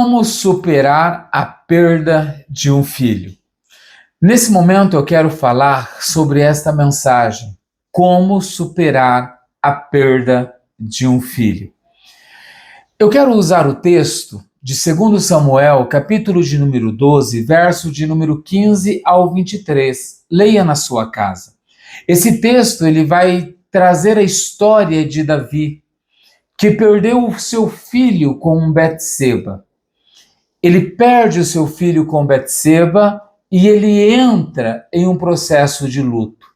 Como superar a perda de um filho? Nesse momento eu quero falar sobre esta mensagem: como superar a perda de um filho. Eu quero usar o texto de 2 Samuel, capítulo de número 12, verso de número 15 ao 23. Leia na sua casa. Esse texto ele vai trazer a história de Davi, que perdeu o seu filho com Betseba. Ele perde o seu filho com Betseba e ele entra em um processo de luto.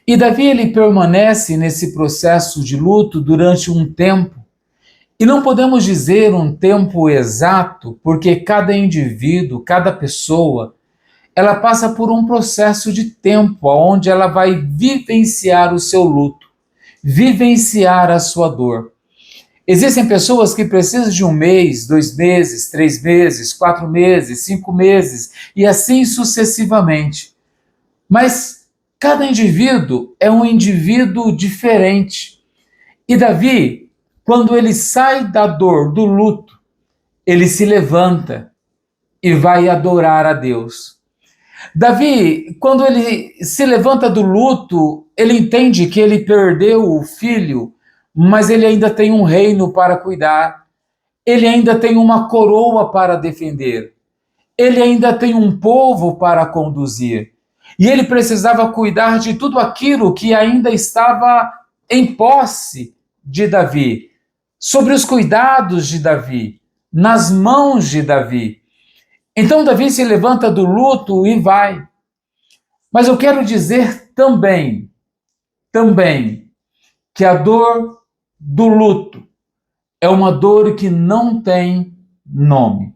E Davi ele permanece nesse processo de luto durante um tempo. E não podemos dizer um tempo exato, porque cada indivíduo, cada pessoa, ela passa por um processo de tempo onde ela vai vivenciar o seu luto, vivenciar a sua dor. Existem pessoas que precisam de 1 mês, 2 meses, 3 meses, 4 meses, 5 meses e assim sucessivamente. Mas cada indivíduo é um indivíduo diferente. E Davi, quando ele sai da dor, do luto, ele se levanta e vai adorar a Deus. Davi, quando ele se levanta do luto, ele entende que ele perdeu o filho, mas ele ainda tem um reino para cuidar, ele ainda tem uma coroa para defender, ele ainda tem um povo para conduzir, e ele precisava cuidar de tudo aquilo que ainda estava em posse de Davi, sobre os cuidados de Davi, nas mãos de Davi. Então Davi se levanta do luto e vai. Mas eu quero dizer também, que a dor do luto é uma dor que não tem nome.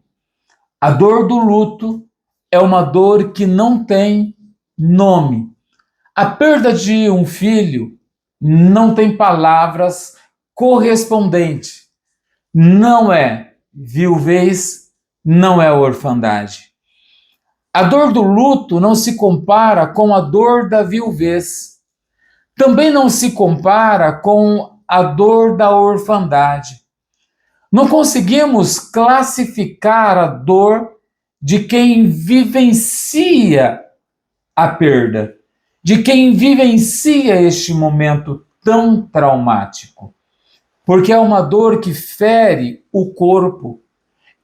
A dor do luto é uma dor que não tem nome. A perda de um filho não tem palavras correspondentes. Não é viuvez, não é orfandade. A dor do luto não se compara com a dor da viuvez. Também não se compara com a dor da orfandade. Não conseguimos classificar a dor de quem vivencia a perda, de quem vivencia este momento tão traumático. Porque é uma dor que fere o corpo,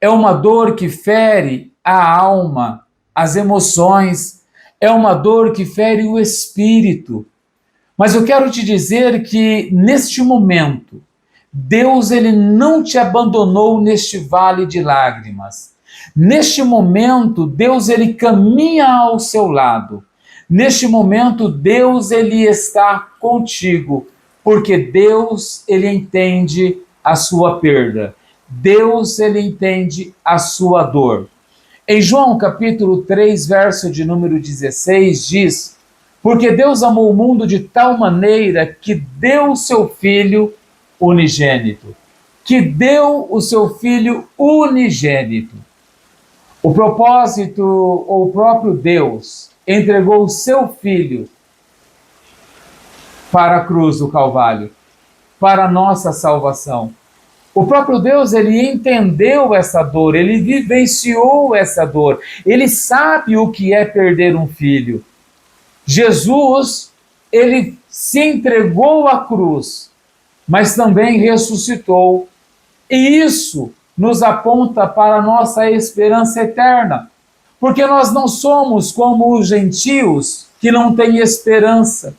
é uma dor que fere a alma, as emoções, é uma dor que fere o espírito. Mas eu quero te dizer que neste momento, Deus ele não te abandonou neste vale de lágrimas. Neste momento, Deus ele caminha ao seu lado. Neste momento, Deus ele está contigo, porque Deus ele entende a sua perda. Deus ele entende a sua dor. Em João capítulo 3, verso de número 16, diz: porque Deus amou o mundo de tal maneira que deu o seu Filho unigênito. Que deu o seu Filho unigênito. O propósito, ou o próprio Deus, entregou o seu Filho para a cruz do Calvário, para a nossa salvação. O próprio Deus, ele entendeu essa dor, ele vivenciou essa dor, ele sabe o que é perder um filho. Jesus, ele se entregou à cruz, mas também ressuscitou. E isso nos aponta para a nossa esperança eterna, porque nós não somos como os gentios que não têm esperança.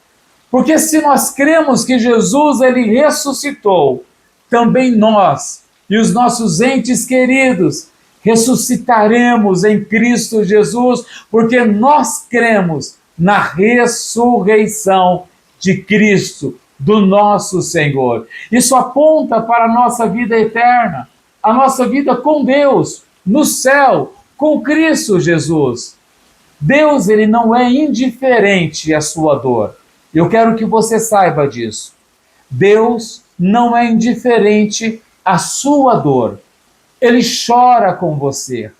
Porque se nós cremos que Jesus ele ressuscitou, também nós e os nossos entes queridos ressuscitaremos em Cristo Jesus, porque nós cremos na ressurreição de Cristo, do nosso Senhor. Isso aponta para a nossa vida eterna, a nossa vida com Deus, no céu, com Cristo Jesus. Deus ele não é indiferente à sua dor. Eu quero que você saiba disso. Deus não é indiferente à sua dor. Ele chora com você,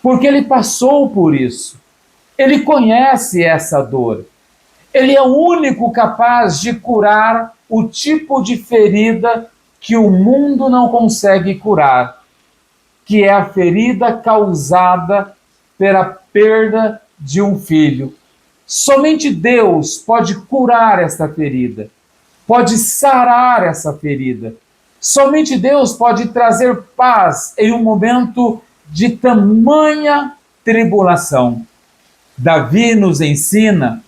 porque ele passou por isso. Ele conhece essa dor. Ele é o único capaz de curar o tipo de ferida que o mundo não consegue curar, que é a ferida causada pela perda de um filho. Somente Deus pode curar esta ferida, pode sarar essa ferida. Somente Deus pode trazer paz em um momento de tamanha tribulação. Davi nos ensina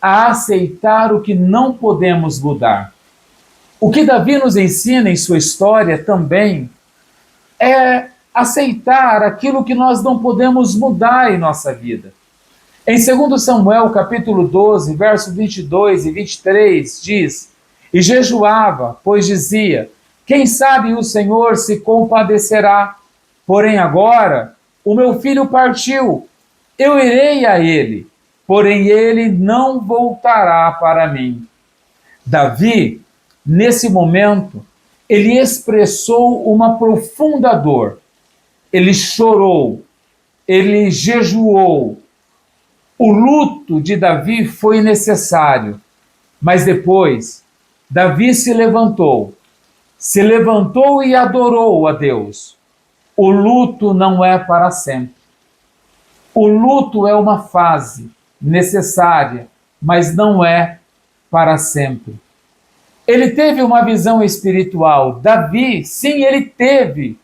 a aceitar o que não podemos mudar. O que Davi nos ensina em sua história também é aceitar aquilo que nós não podemos mudar em nossa vida. Em 2 Samuel, capítulo 12, verso 22 e 23, diz: E jejuava, pois dizia: Quem sabe o Senhor se compadecerá? Porém agora o meu filho partiu, eu irei a ele, porém ele não voltará para mim. Davi, nesse momento, ele expressou uma profunda dor. Ele chorou, ele jejuou. O luto de Davi foi necessário, mas depois Davi se levantou e adorou a Deus. O luto não é para sempre. O luto é uma fase necessária, mas não é para sempre. Ele teve uma visão espiritual. Davi, sim, ele teve.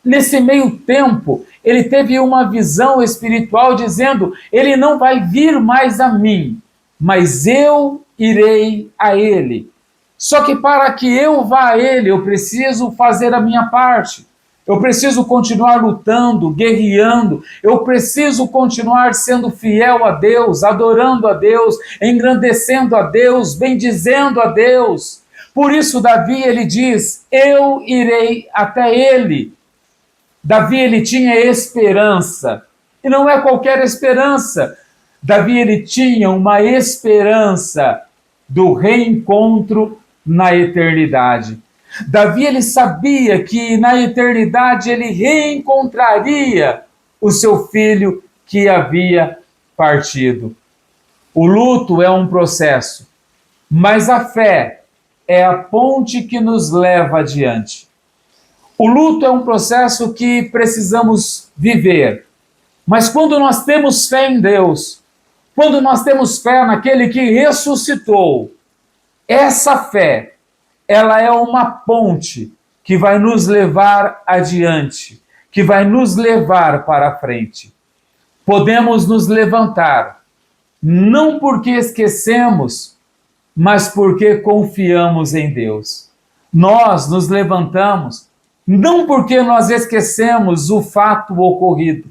Nesse meio tempo, ele teve uma visão espiritual dizendo: ele não vai vir mais a mim, mas eu irei a ele. Só que para que eu vá a ele, eu preciso fazer a minha parte. Eu preciso continuar lutando, guerreando. Eu preciso continuar sendo fiel a Deus, adorando a Deus, engrandecendo a Deus, bendizendo a Deus. Por isso, Davi, ele diz: eu irei até ele. Davi, ele tinha esperança, e não é qualquer esperança. Davi, ele tinha uma esperança do reencontro na eternidade. Davi, ele sabia que na eternidade ele reencontraria o seu filho que havia partido. O luto é um processo, mas a fé é a ponte que nos leva adiante. O luto é um processo que precisamos viver, mas quando nós temos fé em Deus, quando nós temos fé naquele que ressuscitou, essa fé, ela é uma ponte que vai nos levar adiante, que vai nos levar para frente. Podemos nos levantar, não porque esquecemos, mas porque confiamos em Deus. Nós nos levantamos não porque nós esquecemos o fato ocorrido,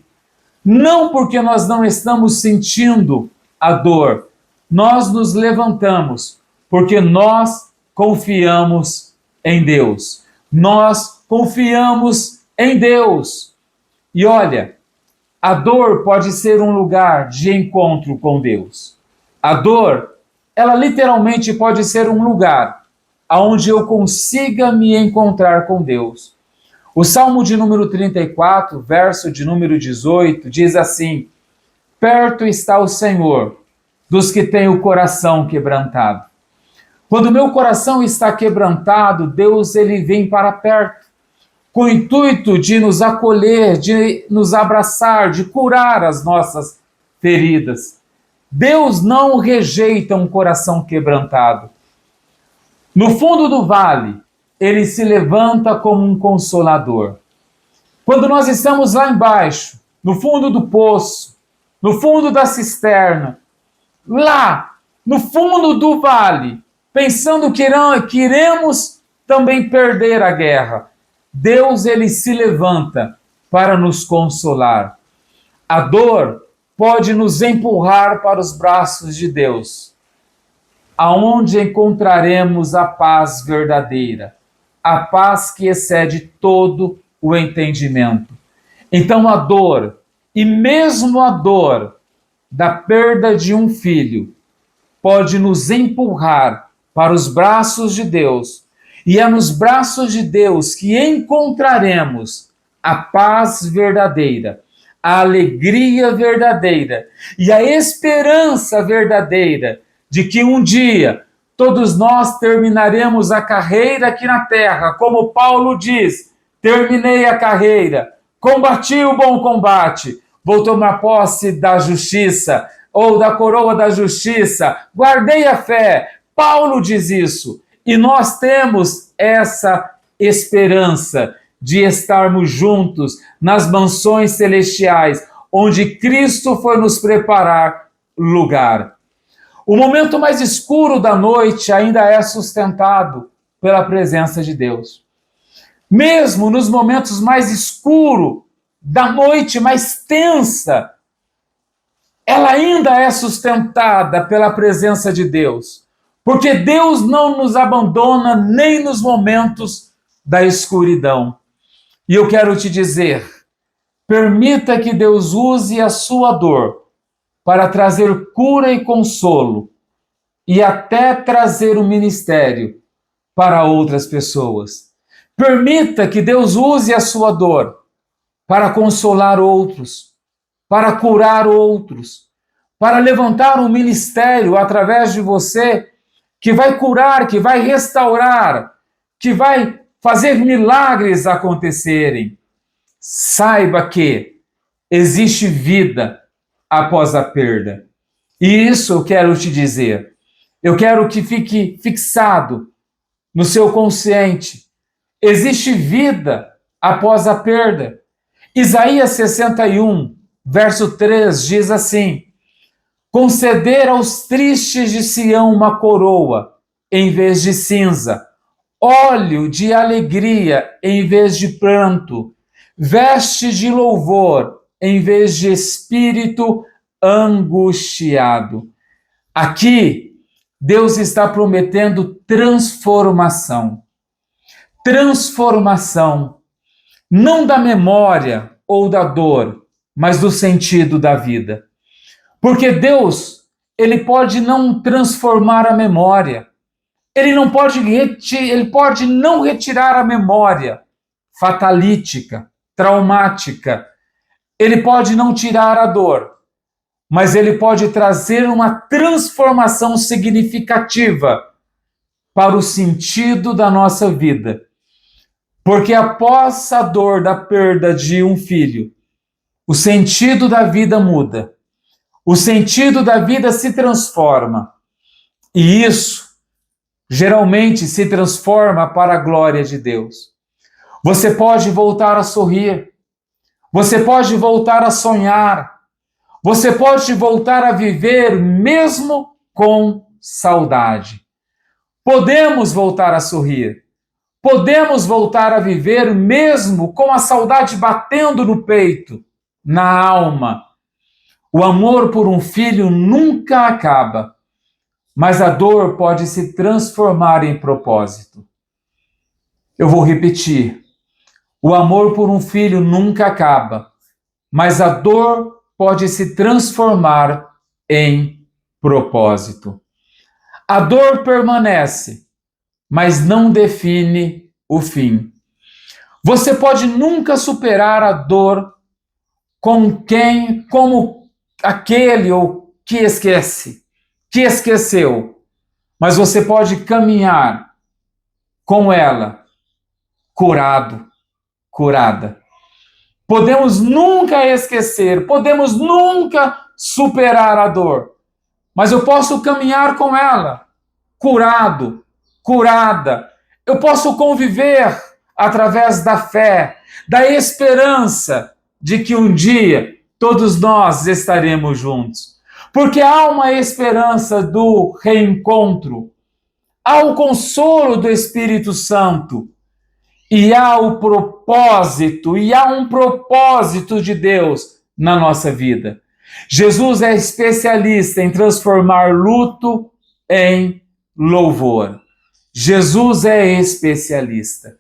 não porque nós não estamos sentindo a dor. Nós nos levantamos porque nós confiamos em Deus. Nós confiamos em Deus. E olha, a dor pode ser um lugar de encontro com Deus. A dor, ela literalmente pode ser um lugar onde eu consiga me encontrar com Deus. O Salmo de número 34, verso de número 18, diz assim: perto está o Senhor dos que têm o coração quebrantado. Quando o meu coração está quebrantado, Deus, ele vem para perto, com o intuito de nos acolher, de nos abraçar, de curar as nossas feridas. Deus não rejeita um coração quebrantado. No fundo do vale, ele se levanta como um consolador. Quando nós estamos lá embaixo, no fundo do poço, no fundo da cisterna, lá, no fundo do vale, pensando que iremos também perder a guerra, Deus, ele se levanta para nos consolar. A dor pode nos empurrar para os braços de Deus, aonde encontraremos a paz verdadeira, a paz que excede todo o entendimento. Então a dor, e mesmo a dor da perda de um filho, pode nos empurrar para os braços de Deus, e é nos braços de Deus que encontraremos a paz verdadeira, a alegria verdadeira e a esperança verdadeira de que um dia todos nós terminaremos a carreira aqui na terra, como Paulo diz: terminei a carreira, combati o bom combate, vou tomar posse da justiça, ou da coroa da justiça, guardei a fé. Paulo diz isso. E nós temos essa esperança de estarmos juntos nas mansões celestiais, onde Cristo foi nos preparar lugar. O momento mais escuro da noite ainda é sustentado pela presença de Deus. Mesmo nos momentos mais escuros da noite, mais tensa, ela ainda é sustentada pela presença de Deus. Porque Deus não nos abandona nem nos momentos da escuridão. E eu quero te dizer, permita que Deus use a sua dor para trazer cura e consolo e até trazer um ministério para outras pessoas. Permita que Deus use a sua dor para consolar outros, para curar outros, para levantar um ministério através de você que vai curar, que vai restaurar, que vai fazer milagres acontecerem. Saiba que existe vida após a perda. E isso eu quero te dizer. Eu quero que fique fixado no seu consciente. Existe vida após a perda. Isaías 61, verso 3 diz assim: conceder aos tristes de Sião uma coroa em vez de cinza, óleo de alegria em vez de pranto, veste de louvor em vez de espírito angustiado. Aqui, Deus está prometendo transformação. Transformação, não da memória ou da dor, mas do sentido da vida. Porque Deus, ele pode não transformar a memória. Ele pode não retirar a memória fatalítica, traumática. Ele pode não tirar a dor, mas ele pode trazer uma transformação significativa para o sentido da nossa vida. Porque após a dor da perda de um filho, o sentido da vida muda. O sentido da vida se transforma. E isso geralmente se transforma para a glória de Deus. Você pode voltar a sorrir. Você pode voltar a sonhar. Você pode voltar a viver mesmo com saudade. Podemos voltar a sorrir. Podemos voltar a viver mesmo com a saudade batendo no peito, na alma. O amor por um filho nunca acaba, mas a dor pode se transformar em propósito. Eu vou repetir. O amor por um filho nunca acaba, mas a dor pode se transformar em propósito. A dor permanece, mas não define o fim. Você pode nunca superar a dor como aquele ou que esqueceu, mas você pode caminhar com ela, curado, curada. Podemos nunca esquecer, podemos nunca superar a dor, mas eu posso caminhar com ela, curado, curada. Eu posso conviver através da fé, da esperança de que um dia todos nós estaremos juntos. Porque há uma esperança do reencontro, há o consolo do Espírito Santo, e há o propósito, e há um propósito de Deus na nossa vida. Jesus é especialista em transformar luto em louvor. Jesus é especialista.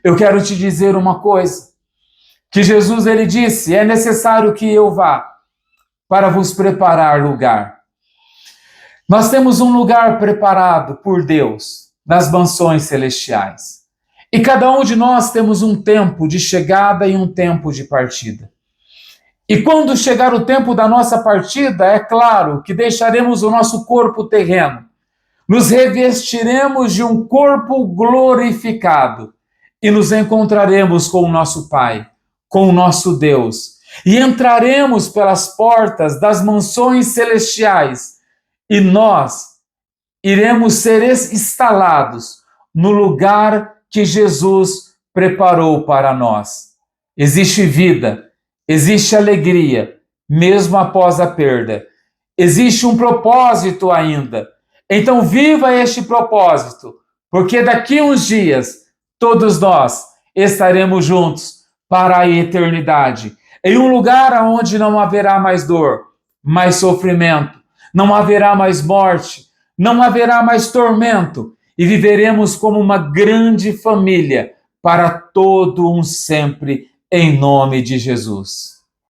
Eu quero te dizer uma coisa, que Jesus ele disse, é necessário que eu vá para vos preparar lugar. Nós temos um lugar preparado por Deus nas mansões celestiais. E cada um de nós temos um tempo de chegada e um tempo de partida. E quando chegar o tempo da nossa partida, é claro que deixaremos o nosso corpo terreno. Nos revestiremos de um corpo glorificado e nos encontraremos com o nosso Pai, com o nosso Deus. E entraremos pelas portas das mansões celestiais e nós iremos ser instalados no lugar que Jesus preparou para nós. Existe vida, existe alegria, mesmo após a perda. Existe um propósito ainda. Então viva este propósito, porque daqui a uns dias todos nós estaremos juntos para a eternidade, em um lugar onde não haverá mais dor, mais sofrimento, não haverá mais morte, não haverá mais tormento, e viveremos como uma grande família para todo um sempre, em nome de Jesus.